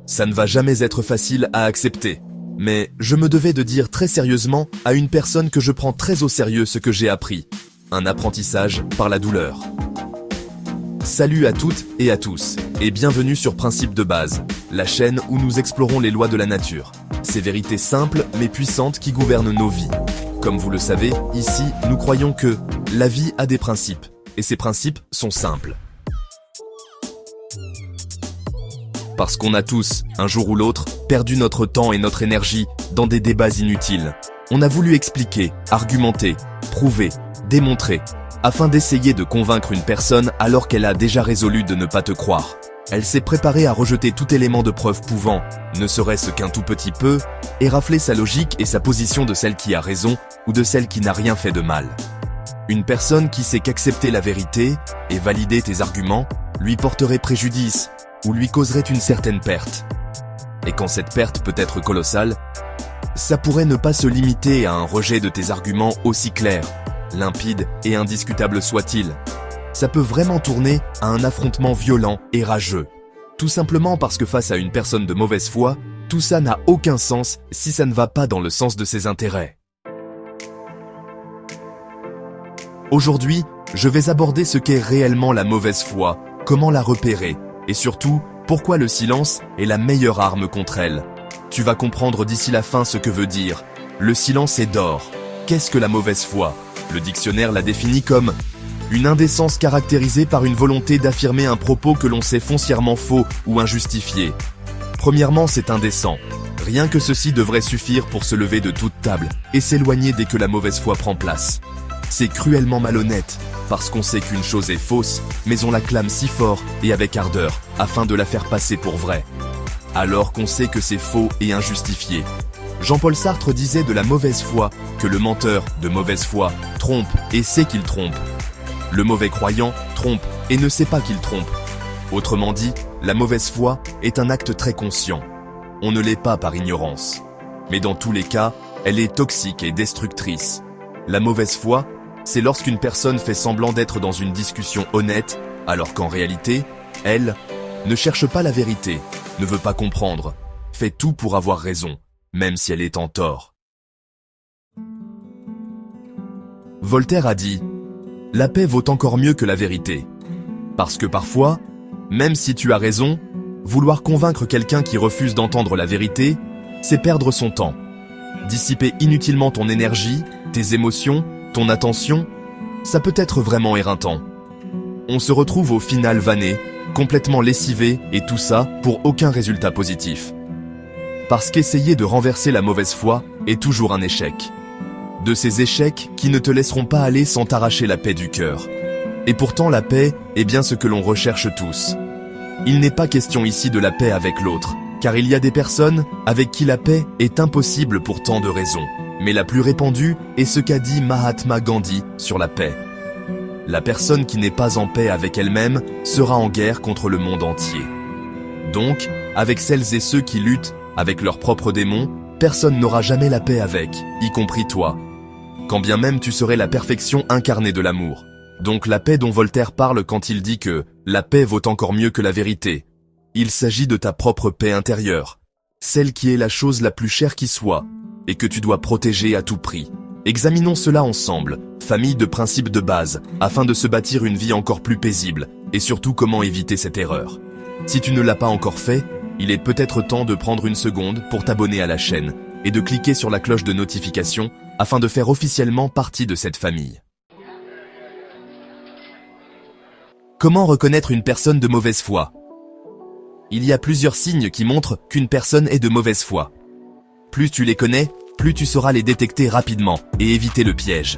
Ça ne va jamais être facile à accepter. Mais je me devais de dire très sérieusement à une personne que je prends très au sérieux ce que j'ai appris. Un apprentissage par la douleur. Salut à toutes et à tous, et bienvenue sur Principes de base, la chaîne où nous explorons les lois de la nature. Ces vérités simples mais puissantes qui gouvernent nos vies. Comme vous le savez, ici, nous croyons que la vie a des principes, et ces principes sont simples. Parce qu'on a tous, un jour ou l'autre, perdu notre temps et notre énergie dans des débats inutiles. On a voulu expliquer, argumenter, prouver, démontrer, afin d'essayer de convaincre une personne alors qu'elle a déjà résolu de ne pas te croire. Elle s'est préparée à rejeter tout élément de preuve pouvant, ne serait-ce qu'un tout petit peu, érafler sa logique et sa position de celle qui a raison ou de celle qui n'a rien fait de mal. Une personne qui sait qu'accepter la vérité et valider tes arguments lui porterait préjudice ou lui causerait une certaine perte. Et quand cette perte peut être colossale, ça pourrait ne pas se limiter à un rejet de tes arguments aussi clairs, limpides et indiscutables soient-ils. Ça peut vraiment tourner à un affrontement violent et rageux. Tout simplement parce que face à une personne de mauvaise foi, tout ça n'a aucun sens si ça ne va pas dans le sens de ses intérêts. Aujourd'hui, je vais aborder ce qu'est réellement la mauvaise foi, comment la repérer, et surtout, pourquoi le silence est la meilleure arme contre elle. Tu vas comprendre d'ici la fin ce que veut dire. Le silence est d'or. Qu'est-ce que la mauvaise foi ? Le dictionnaire la définit comme une indécence caractérisée par une volonté d'affirmer un propos que l'on sait foncièrement faux ou injustifié. Premièrement, c'est indécent. Rien que ceci devrait suffire pour se lever de toute table et s'éloigner dès que la mauvaise foi prend place. C'est cruellement malhonnête, parce qu'on sait qu'une chose est fausse, mais on la clame si fort et avec ardeur, afin de la faire passer pour vraie. Alors qu'on sait que c'est faux et injustifié. Jean-Paul Sartre disait de la mauvaise foi que le menteur de mauvaise foi trompe et sait qu'il trompe. Le mauvais croyant trompe et ne sait pas qu'il trompe. Autrement dit, la mauvaise foi est un acte très conscient. On ne l'est pas par ignorance. Mais dans tous les cas, elle est toxique et destructrice. La mauvaise foi, c'est lorsqu'une personne fait semblant d'être dans une discussion honnête, alors qu'en réalité, elle ne cherche pas la vérité, ne veut pas comprendre, fait tout pour avoir raison, même si elle est en tort. Voltaire a dit « La paix vaut encore mieux que la vérité ». Parce que parfois, même si tu as raison, vouloir convaincre quelqu'un qui refuse d'entendre la vérité, c'est perdre son temps. Dissiper inutilement ton énergie, tes émotions, ton attention, ça peut être vraiment éreintant. On se retrouve au final vanné, complètement lessivé et tout ça pour aucun résultat positif. Parce qu'essayer de renverser la mauvaise foi est toujours un échec. De ces échecs qui ne te laisseront pas aller sans t'arracher la paix du cœur. Et pourtant la paix est bien ce que l'on recherche tous. Il n'est pas question ici de la paix avec l'autre, car il y a des personnes avec qui la paix est impossible pour tant de raisons. Mais la plus répandue est ce qu'a dit Mahatma Gandhi sur la paix. La personne qui n'est pas en paix avec elle-même sera en guerre contre le monde entier. Donc, avec celles et ceux qui luttent avec leurs propres démons, personne n'aura jamais la paix avec, y compris toi. Quand bien même tu serais la perfection incarnée de l'amour. Donc la paix dont Voltaire parle quand il dit que la paix vaut encore mieux que la vérité. Il s'agit de ta propre paix intérieure, celle qui est la chose la plus chère qui soit, et que tu dois protéger à tout prix. Examinons cela ensemble, famille de principes de base, afin de se bâtir une vie encore plus paisible, et surtout comment éviter cette erreur. Si tu ne l'as pas encore fait, il est peut-être temps de prendre une seconde pour t'abonner à la chaîne, et de cliquer sur la cloche de notification, afin de faire officiellement partie de cette famille. Comment reconnaître une personne de mauvaise foi ? Il y a plusieurs signes qui montrent qu'une personne est de mauvaise foi. Plus tu les connais, plus tu sauras les détecter rapidement et éviter le piège.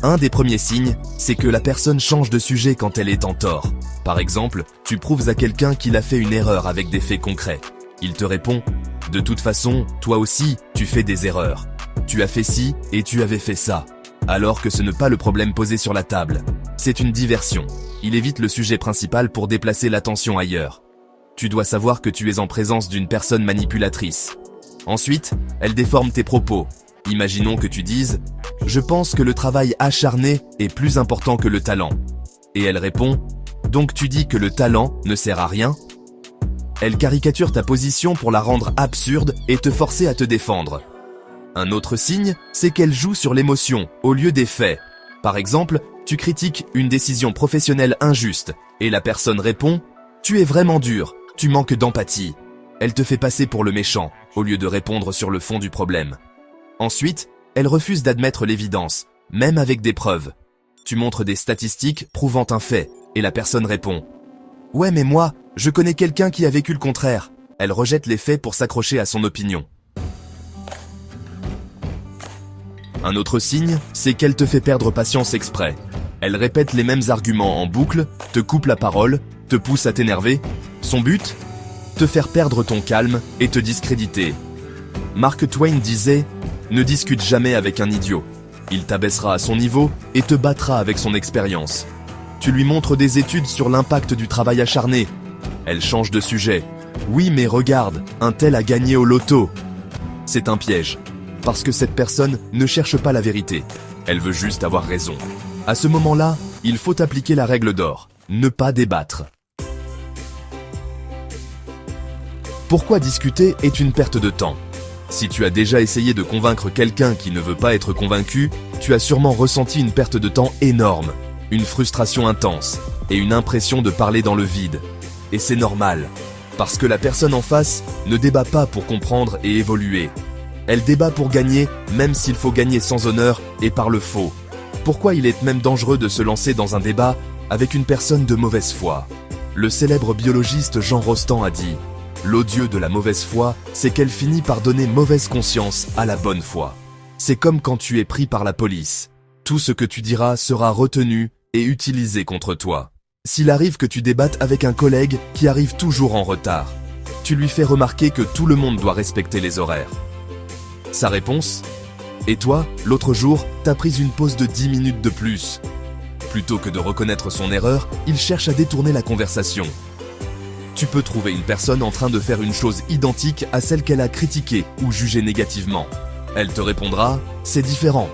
Un des premiers signes, c'est que la personne change de sujet quand elle est en tort. Par exemple, tu prouves à quelqu'un qu'il a fait une erreur avec des faits concrets. Il te répond « De toute façon, toi aussi, tu fais des erreurs. Tu as fait ci et tu avais fait ça. » Alors que ce n'est pas le problème posé sur la table. C'est une diversion. Il évite le sujet principal pour déplacer l'attention ailleurs. Tu dois savoir que tu es en présence d'une personne manipulatrice. Ensuite, elle déforme tes propos. Imaginons que tu dises « Je pense que le travail acharné est plus important que le talent. » Et elle répond « Donc tu dis que le talent ne sert à rien ?» Elle caricature ta position pour la rendre absurde et te forcer à te défendre. Un autre signe, c'est qu'elle joue sur l'émotion au lieu des faits. Par exemple, tu critiques une décision professionnelle injuste et la personne répond « Tu es vraiment dur, tu manques d'empathie ». Elle te fait passer pour le méchant au lieu de répondre sur le fond du problème. Ensuite, elle refuse d'admettre l'évidence, même avec des preuves. Tu montres des statistiques prouvant un fait et la personne répond « Ouais, mais moi, je connais quelqu'un qui a vécu le contraire ». Elle rejette les faits pour s'accrocher à son opinion. Un autre signe, c'est qu'elle te fait perdre patience exprès. Elle répète les mêmes arguments en boucle, te coupe la parole, te pousse à t'énerver. Son but ? Te faire perdre ton calme et te discréditer. Mark Twain disait « Ne discute jamais avec un idiot. Il t'abaissera à son niveau et te battra avec son expérience. » Tu lui montres des études sur l'impact du travail acharné. Elle change de sujet. « Oui, mais regarde, un tel a gagné au loto. » C'est un piège. Parce que cette personne ne cherche pas la vérité. Elle veut juste avoir raison. À ce moment-là, il faut appliquer la règle d'or. Ne pas débattre. Pourquoi discuter est une perte de temps? Si tu as déjà essayé de convaincre quelqu'un qui ne veut pas être convaincu, tu as sûrement ressenti une perte de temps énorme, une frustration intense et une impression de parler dans le vide. Et c'est normal, parce que la personne en face ne débat pas pour comprendre et évoluer. Elle débat pour gagner, même s'il faut gagner sans honneur et par le faux. Pourquoi il est même dangereux de se lancer dans un débat avec une personne de mauvaise foi? Le célèbre biologiste Jean Rostand a dit « L'odieux de la mauvaise foi, c'est qu'elle finit par donner mauvaise conscience à la bonne foi. C'est comme quand tu es pris par la police. Tout ce que tu diras sera retenu et utilisé contre toi. S'il arrive que tu débattes avec un collègue qui arrive toujours en retard, tu lui fais remarquer que tout le monde doit respecter les horaires. Sa réponse ? Et toi, l'autre jour, t'as pris une pause de 10 minutes de plus. Plutôt que de reconnaître son erreur, il cherche à détourner la conversation. Tu peux trouver une personne en train de faire une chose identique à celle qu'elle a critiquée ou jugée négativement. Elle te répondra « c'est différent ».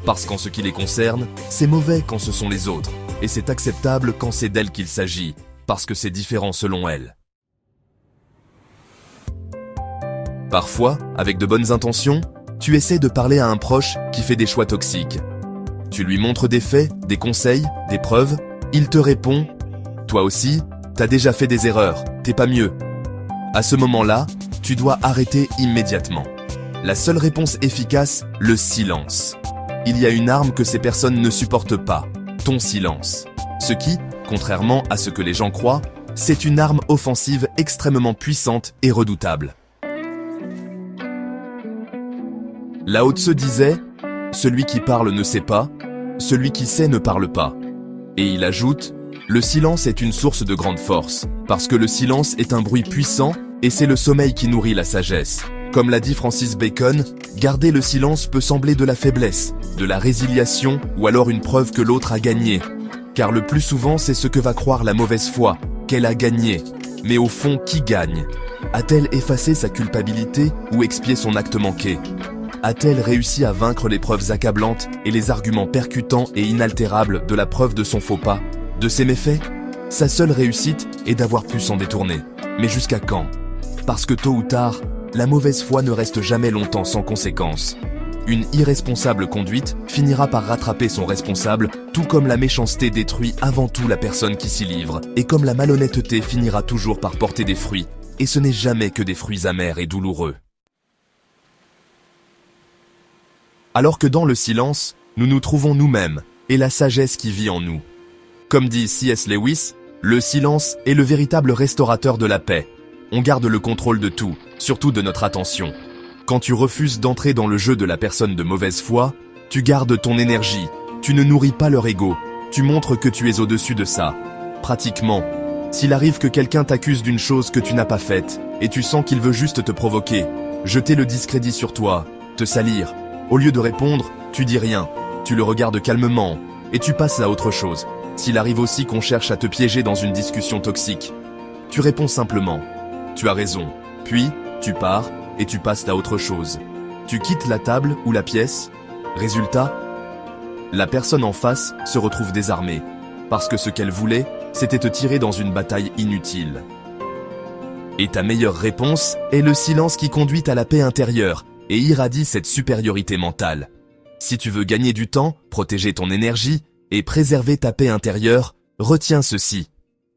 Parce qu'en ce qui les concerne, c'est mauvais quand ce sont les autres. Et c'est acceptable quand c'est d'elle qu'il s'agit, parce que c'est différent selon elle. Parfois, avec de bonnes intentions, tu essaies de parler à un proche qui fait des choix toxiques. Tu lui montres des faits, des conseils, des preuves, il te répond « Toi aussi, t'as déjà fait des erreurs, t'es pas mieux ». À ce moment-là, tu dois arrêter immédiatement. La seule réponse efficace, le silence. Il y a une arme que ces personnes ne supportent pas, ton silence. Ce qui, contrairement à ce que les gens croient, c'est une arme offensive extrêmement puissante et redoutable. Lao Tse disait « Celui qui parle ne sait pas, celui qui sait ne parle pas ». Et il ajoute « Le silence est une source de grande force, parce que le silence est un bruit puissant et c'est le sommeil qui nourrit la sagesse. » Comme l'a dit Francis Bacon, garder le silence peut sembler de la faiblesse, de la résiliation ou alors une preuve que l'autre a gagné. Car le plus souvent, c'est ce que va croire la mauvaise foi, qu'elle a gagné. Mais au fond, qui gagne? A-t-elle effacé sa culpabilité ou expié son acte manqué? A-t-elle réussi à vaincre les preuves accablantes et les arguments percutants et inaltérables de la preuve de son faux pas, de ses méfaits? Sa seule réussite est d'avoir pu s'en détourner. Mais jusqu'à quand? Parce que tôt ou tard, la mauvaise foi ne reste jamais longtemps sans conséquence. Une irresponsable conduite finira par rattraper son responsable, tout comme la méchanceté détruit avant tout la personne qui s'y livre, et comme la malhonnêteté finira toujours par porter des fruits, et ce n'est jamais que des fruits amers et douloureux. Alors que dans le silence, nous nous trouvons nous-mêmes, et la sagesse qui vit en nous. Comme dit C.S. Lewis, le silence est le véritable restaurateur de la paix. On garde le contrôle de tout, surtout de notre attention. Quand tu refuses d'entrer dans le jeu de la personne de mauvaise foi, tu gardes ton énergie, tu ne nourris pas leur ego, tu montres que tu es au-dessus de ça. Pratiquement, s'il arrive que quelqu'un t'accuse d'une chose que tu n'as pas faite, et tu sens qu'il veut juste te provoquer, jeter le discrédit sur toi, te salir, au lieu de répondre, tu dis rien, tu le regardes calmement, et tu passes à autre chose. S'il arrive aussi qu'on cherche à te piéger dans une discussion toxique, tu réponds simplement. Tu as raison. Puis, tu pars et tu passes à autre chose. Tu quittes la table ou la pièce. Résultat, la personne en face se retrouve désarmée. Parce que ce qu'elle voulait, c'était te tirer dans une bataille inutile. Et ta meilleure réponse est le silence qui conduit à la paix intérieure et irradie cette supériorité mentale. Si tu veux gagner du temps, protéger ton énergie et préserver ta paix intérieure, retiens ceci.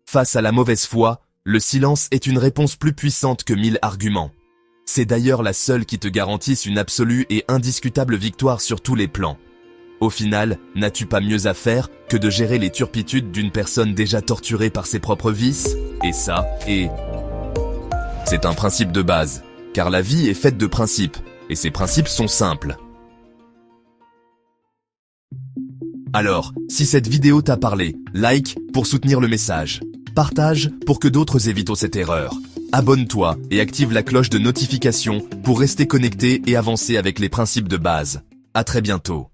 Face à la mauvaise foi, le silence est une réponse plus puissante que 1000 arguments. C'est d'ailleurs la seule qui te garantisse une absolue et indiscutable victoire sur tous les plans. Au final, n'as-tu pas mieux à faire que de gérer les turpitudes d'une personne déjà torturée par ses propres vices? Et ça, c'est un principe de base, car la vie est faite de principes, et ces principes sont simples. Alors, si cette vidéo t'a parlé, like pour soutenir le message, partage pour que d'autres évitent cette erreur, abonne-toi et active la cloche de notification pour rester connecté et avancer avec les principes de base. À très bientôt.